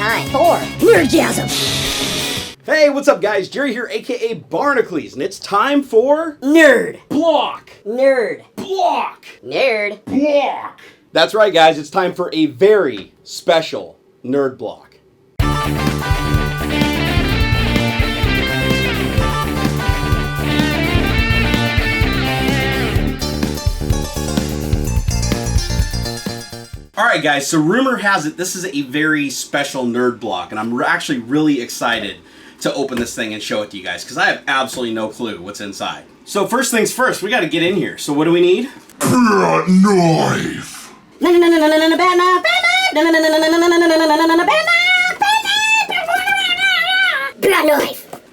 time for Nerdgasm. Hey, what's up guys? Jerry here, aka Barnacules, and it's time for Nerdblock. Nerdblock. That's right guys, it's time for a very special Nerdblock. Alright guys, so rumor has it this is a very special Nerdblock, and I'm actually really excited to open this thing and show it to you guys, because I have absolutely no clue what's inside. So first things first, we gotta get in here. So what do we need? Knife!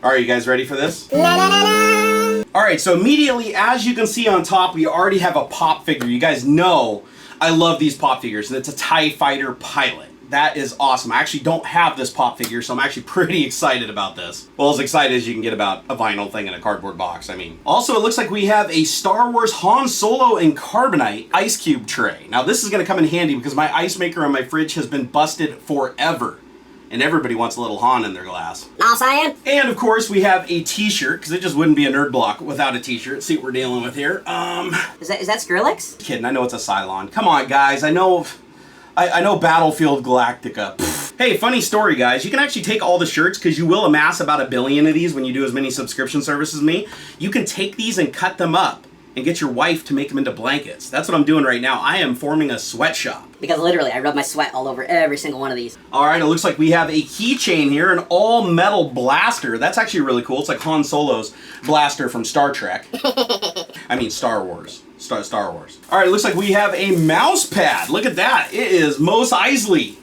Alright, you guys ready for this? Alright, so immediately, as you can see on top, we already have a pop figure. You guys know I love these pop figures, and it's a TIE Fighter pilot. That is awesome. I actually don't have this pop figure, so I'm actually pretty excited about this. Well, as excited as you can get about a vinyl thing in a cardboard box, I mean. Also, it looks like we have a Star Wars Han Solo and Carbonite ice cube tray. Now, this is going to come in handy because my ice maker on my fridge has been busted forever. And everybody wants a little Han in their glass. All saying? And of course, we have a t-shirt, because it just wouldn't be a Nerdblock without a t-shirt. See what we're dealing with here. Is that Skrillex? Kidding, I know it's a Cylon. Come on, guys, I know Battlefield Galactica. Pfft. Hey, funny story, guys. You can actually take all the shirts, because you will amass about 1 billion of these when you do as many subscription services as me. You can take these and cut them up and get your wife to make them into blankets. That's what I'm doing right now. I am forming a sweatshop. Because literally, I rub my sweat all over every single one of these. Alright, it looks like we have a keychain here, an all-metal blaster. That's actually really cool. It's like Han Solo's blaster from Star Trek. I mean, Star Wars. Star Wars. Alright, it looks like we have a mouse pad. Look at that. It is Mos Eisley.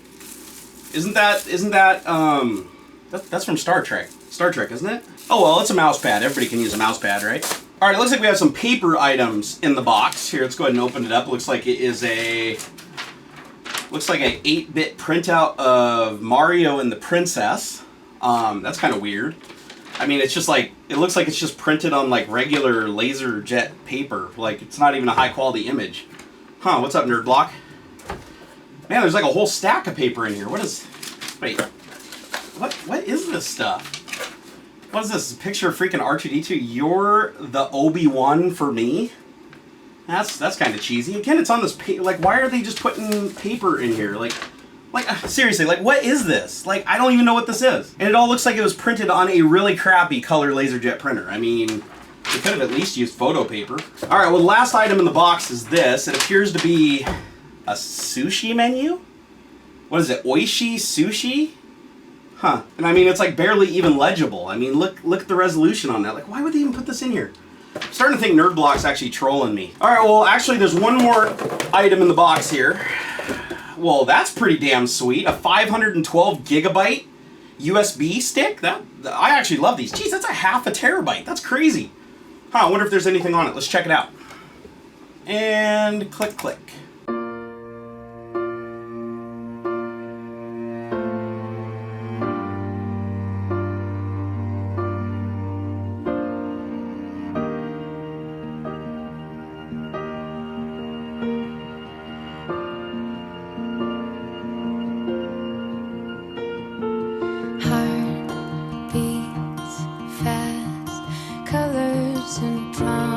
That's from Star Trek. Star Trek, isn't it? Oh well, it's a mouse pad. Everybody can use a mouse pad, right? Alright, it looks like we have some paper items in the box. Here, let's go ahead and open it up. It looks like it is a 8-bit printout of Mario and the Princess. That's kind of weird. I mean, it's just like, it looks like it's just printed on like regular laser jet paper. Like, it's not even a high quality image. Huh, what's up, Nerdblock? Man, there's like a whole stack of paper in here. What is this stuff? What is this? A picture of freaking R2-D2? You're the Obi-Wan for me? That's kind of cheesy. Again, it's on this like, why are they just putting paper in here? Like seriously, like, what is this? Like, I don't even know what this is. And it all looks like it was printed on a really crappy color laserjet printer. I mean, they could have at least used photo paper. All right, well, the last item in the box is this. It appears to be a sushi menu. What is it? Oishi sushi? Huh. And I mean, it's like barely even legible. I mean, look at the resolution on that. Like, why would they even put this in here? I'm starting to think Nerdblock's actually trolling me. Alright, well, actually, there's one more item in the box here. Well, that's pretty damn sweet. A 512 gigabyte USB stick? I actually love these. Jeez, that's a 0.5 terabyte. That's crazy. Huh, I wonder if there's anything on it. Let's check it out. And click, click. And promises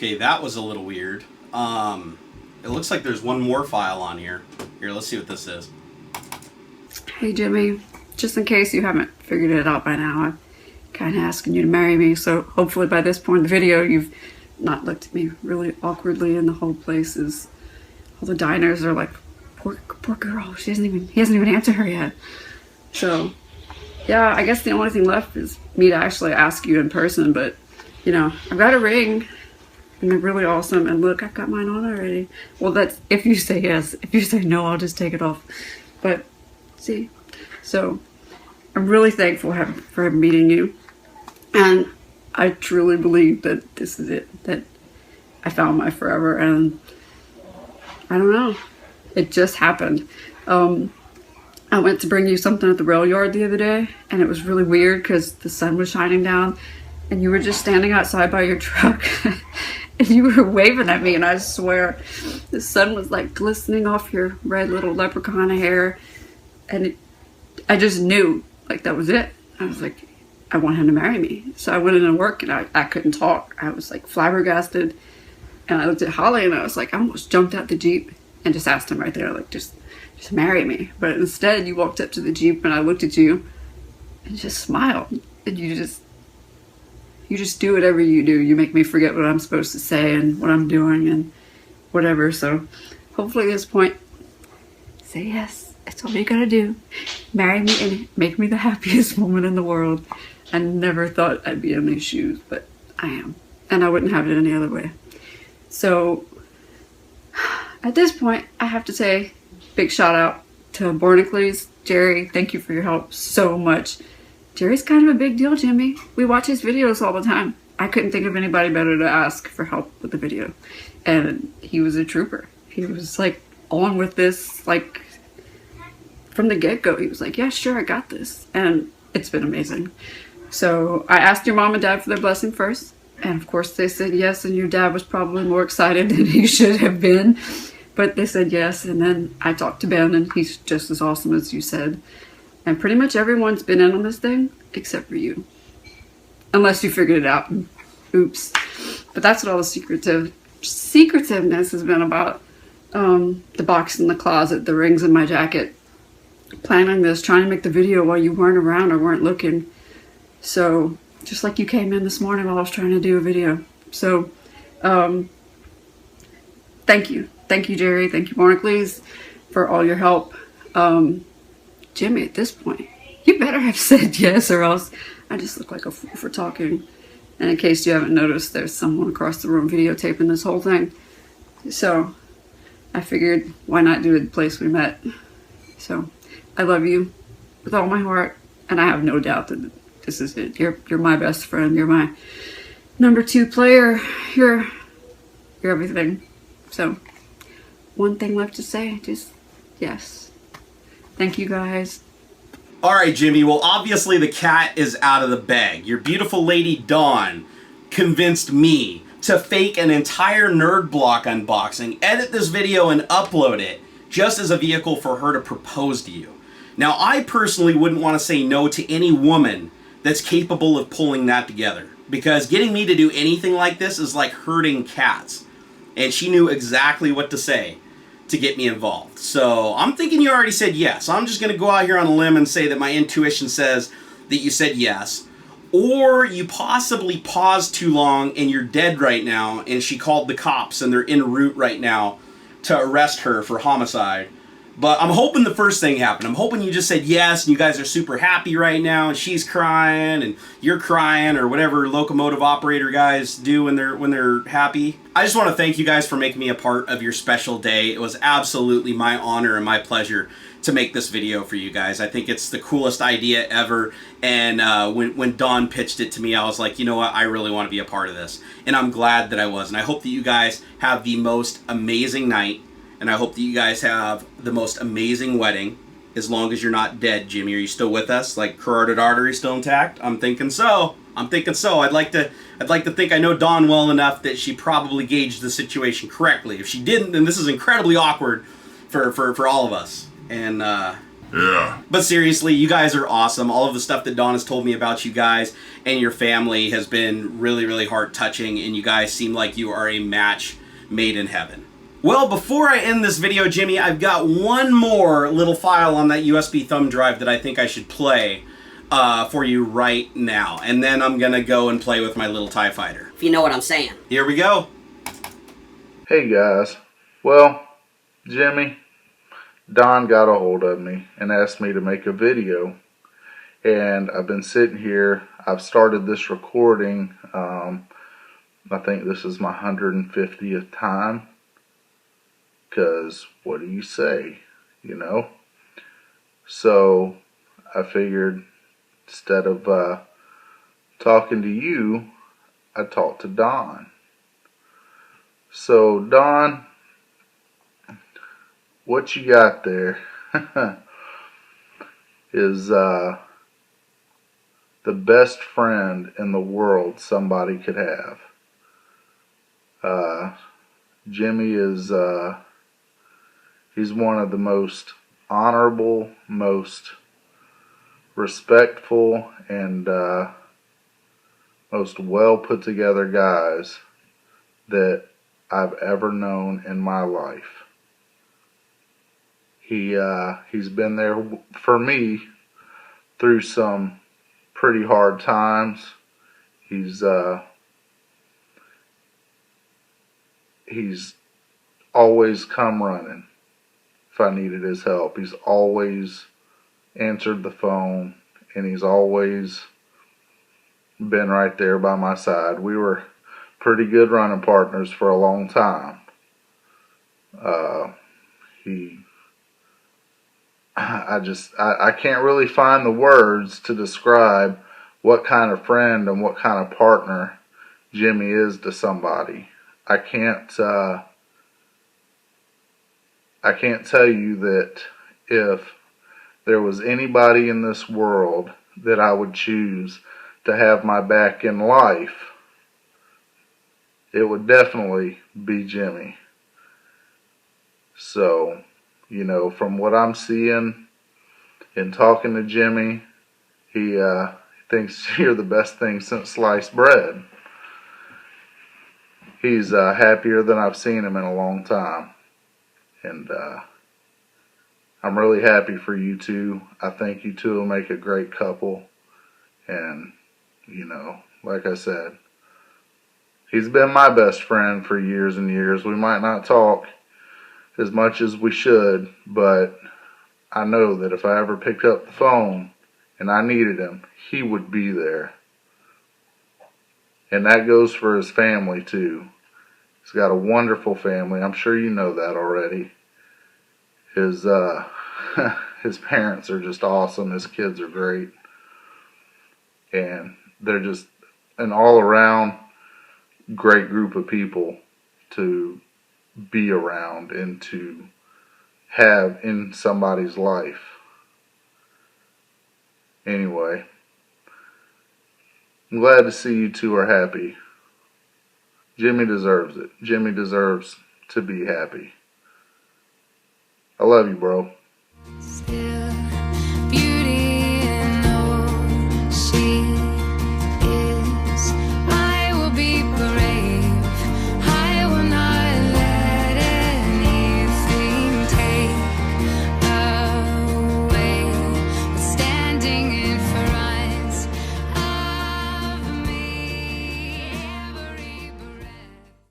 Okay, that was a little weird. It looks like there's one more file on here. Here, let's see what this is. Hey Jimmy, just in case you haven't figured it out by now, I'm kind of asking you to marry me, so hopefully by this point in the video you've not looked at me really awkwardly, and the whole place is, all the diners are like, poor girl, he hasn't even answered her yet. So yeah, I guess the only thing left is me to actually ask you in person, but you know, I've got a ring and they're really awesome, and look, I've got mine on already. Well, that's if you say yes. If you say no, I'll just take it off. But see, so I'm really thankful for meeting you, and I truly believe that this is it, that I found my forever, and I don't know, it just happened. I went to bring you something at the rail yard the other day, and it was really weird because the sun was shining down and you were just standing outside by your truck and you were waving at me, and I swear the sun was like glistening off your red little leprechaun hair, and I just knew, like, that was it. I was like, I want him to marry me. So I went into work and I couldn't talk. I was like flabbergasted, and I looked at Holly and I was like, I almost jumped out the Jeep and just asked him right there, like, just marry me. But instead you walked up to the Jeep and I looked at you and just smiled, and you just do whatever you do. You make me forget what I'm supposed to say and what I'm doing and whatever. So hopefully at this point, say yes. That's all you gotta do. Marry me and make me the happiest woman in the world. I never thought I'd be in these shoes, but I am. And I wouldn't have it any other way. So at this point, I have to say big shout out to Barnacules. Jerry, thank you for your help so much. Jerry's kind of a big deal, Jimmy. We watch his videos all the time. I couldn't think of anybody better to ask for help with the video. And he was a trooper. He was like on with this, like from the get-go. He was like, yeah, sure, I got this. And it's been amazing. So I asked your mom and dad for their blessing first. And of course they said yes, and your dad was probably more excited than he should have been. But they said yes, and then I talked to Ben, and he's just as awesome as you said. And pretty much everyone's been in on this thing, except for you. Unless you figured it out. Oops. But that's what all the secretiveness has been about. The box in the closet, the rings in my jacket. Planning this, trying to make the video while you weren't around or weren't looking. So, just like you came in this morning while I was trying to do a video. So, thank you. Thank you, Jerry. Thank you, Barnacules, for all your help. Jimmy, at this point, you better have said yes, or else I just look like a fool for talking. And in case you haven't noticed, there's someone across the room videotaping this whole thing. So I figured, why not do it the place we met? So I love you with all my heart, and I have no doubt that this is it. You're my best friend. You're my number 2 player. You're everything. So one thing left to say, just yes. Thank you, guys. All right, Jimmy. Well, obviously the cat is out of the bag. Your beautiful lady, Dawn, convinced me to fake an entire Nerdblock unboxing, edit this video, and upload it just as a vehicle for her to propose to you. Now, I personally wouldn't want to say no to any woman that's capable of pulling that together, because getting me to do anything like this is like herding cats. And she knew exactly what to say to get me involved. So I'm thinking you already said yes. I'm just going to go out here on a limb and say that my intuition says that you said yes. Or you possibly paused too long and you're dead right now, and she called the cops and they're en route right now to arrest her for homicide. But I'm hoping the first thing happened. I'm hoping you just said yes and you guys are super happy right now, and she's crying and you're crying, or whatever locomotive operator guys do when they're happy. I just want to thank you guys for making me a part of your special day. It was absolutely my honor and my pleasure to make this video for you guys. I think it's the coolest idea ever, and when Dawn pitched it to me, I was like, you know what, I really want to be a part of this, and I'm glad that I was. And I hope that you guys have the most amazing night, and I hope that you guys have the most amazing wedding, as long as you're not dead. Jimmy, are you still with us? Like, carotid artery still intact? I'm thinking so. I'd like to think I know Dawn well enough that she probably gauged the situation correctly. If she didn't, then this is incredibly awkward for all of us. And Yeah. But seriously, you guys are awesome. All of the stuff that Dawn has told me about you guys and your family has been really, really heart-touching, and you guys seem like you are a match made in heaven. Well, before I end this video, Jimmy, I've got one more little file on that USB thumb drive that I think I should play for you right now. And then I'm going to go and play with my little TIE Fighter. If you know what I'm saying. Here we go. Hey guys, well, Jimmy, Don got a hold of me and asked me to make a video, and I've been sitting here. I've started this recording, I think this is my 150th time, because what do you say, you know? So I figured instead of talking to you, I'd talk to Don. So Don, what you got there is the best friend in the world somebody could have. Jimmy is he's one of the most honorable, most respectful, and most well put together guys that I've ever known in my life. He's been there for me through some pretty hard times. He's always come running if I needed his help. He's always answered the phone, and he's always been right there by my side. We were pretty good running partners for a long time. I can't really find the words to describe what kind of friend and what kind of partner Jimmy is to somebody. I can't tell you that if there was anybody in this world that I would choose to have my back in life, it would definitely be Jimmy. So, you know, from what I'm seeing and talking to Jimmy, he thinks you're the best thing since sliced bread. He's happier than I've seen him in a long time. And I'm really happy for you two. I think you two will make a great couple. And, you know, like I said, he's been my best friend for years and years. We might not talk as much as we should, but I know that if I ever picked up the phone and I needed him, he would be there. And that goes for his family too. He's got a wonderful family. I'm sure you know that already. His his parents are just awesome. His kids are great. And they're just an all-around great group of people to be around and to have in somebody's life. Anyway, I'm glad to see you two are happy. Jimmy deserves it. Jimmy deserves to be happy. I love you, bro.